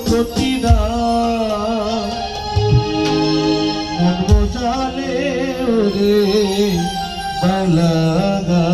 প্রতিদান মন বোঝালে ওরে বালাগা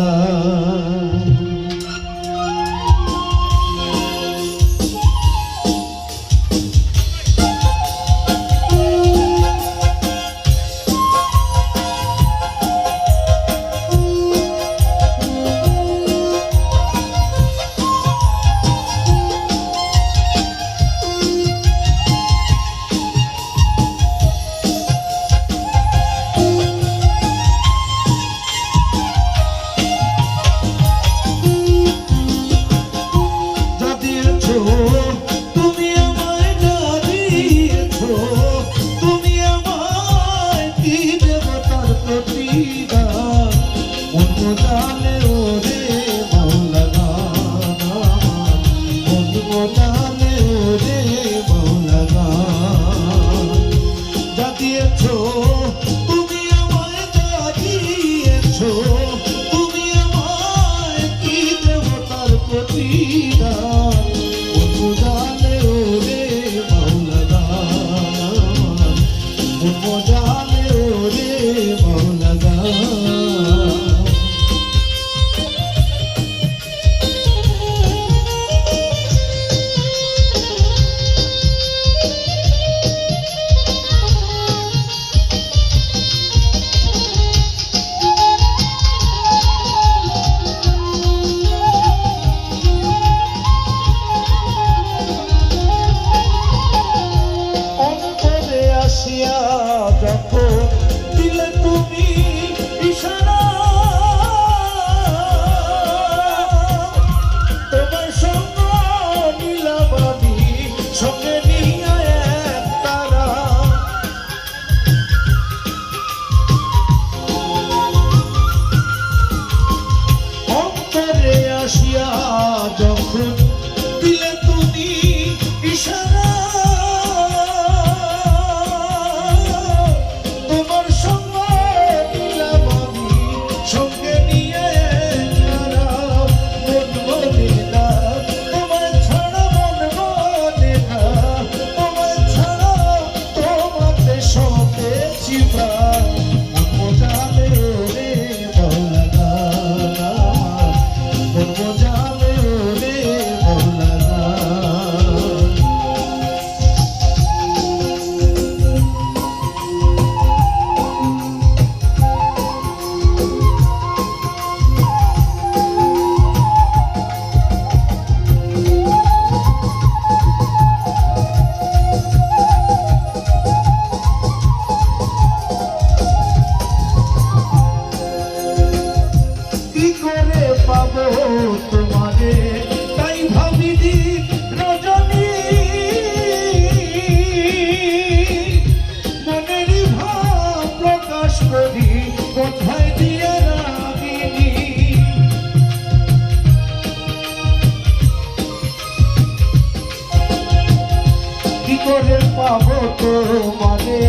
পাবো তোমারে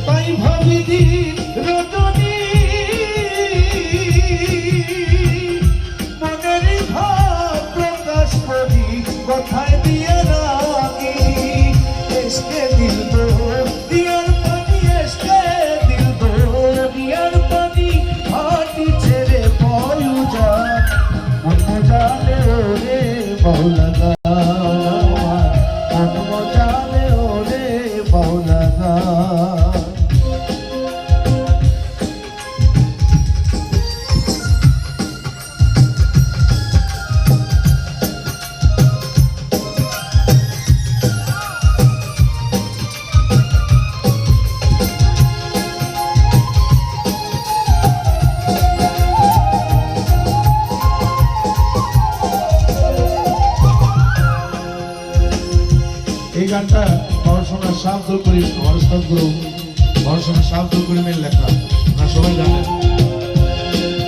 তাই ভাবি দিন রজনী মনের ভাব প্রকাশ করি কথায় দিয়ে রাখি এসকে দিল দো দিয়ার পানি এসকে দিল দো দিয়ার পানি হাটি ছেড়ে পয়ু যা মন জানে রে বহুলগা এই গানটা পড়াশোনা শাব্দুল করিম আমার সদগুরু পড়াশোনা শাব্দুল করিমের লেখা আপনারা সবাই জানেন।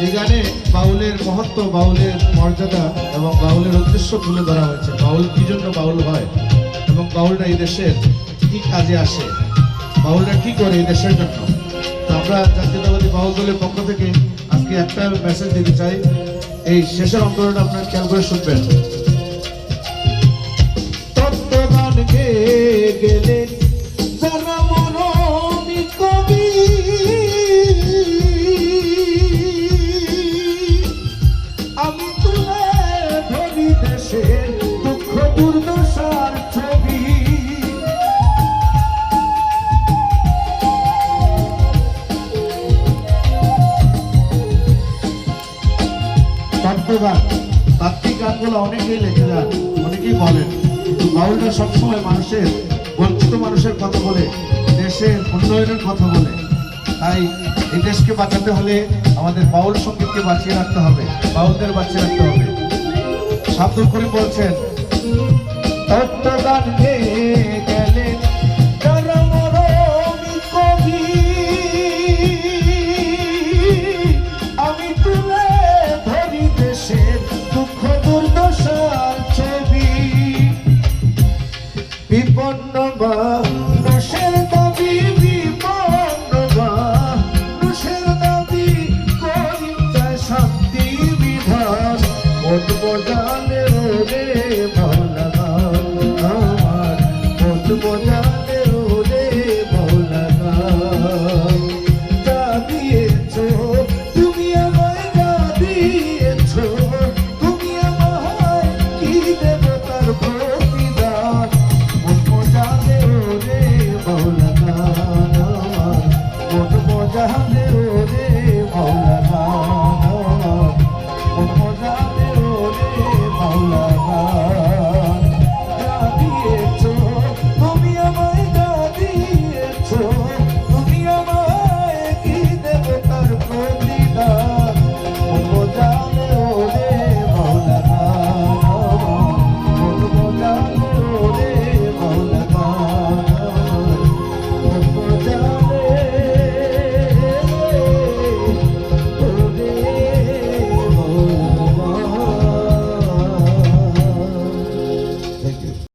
এই গানে বাউলের মহত্ব, বাউলের মর্যাদা এবং বাউলের উদ্দেশ্য তুলে ধরা হয়েছে। বাউল কি জন্য বাউল হয় এবং বাউলরা এই দেশের কি কাজে আসে, বাউলরা কি করে এই দেশের জন্য। তো আমরা জাতীয়তাবাদী বাউল দলের পক্ষ থেকে আজকে একটা মেসেজ দিতে চাই। এই শেষের অন্তরটা আপনারা খেয়াল করে শুনবেন। কে কথাগুলো অনেকেই লিখে যান, অনেকেই বলেন, কিন্তু বাউলরা সবসময় মানুষের, বঞ্চিত মানুষের কথা বলে, দেশের উন্নয়নের কথা বলে। তাই এই দেশকে বাঁচাতে হলে আমাদের বাউল সঙ্গীতকে বাঁচিয়ে রাখতে হবে, বাউলদের বাঁচিয়ে রাখতে হবে। শাব্দুল করিম বলছেন, তত্ত্বগান গেয়ে গেলেন যারা মরমী কবি, আমি তুলে ধরি দেশের দুঃখ দুর্দশার ছবি। বিপন্ন মানুষের দাবি, বিপন্ন মানুষের দাবি, করি চায় শান্তি বিধান। মন বোঝালে রে মৌলা আমার, মন বোঝালে রে মৌলা। যা দিয়েছ তুমি আমায়, যা দিয়েছ তুমি আমায়, কি দেব তার প্রতিদান। মন বোঝালে রে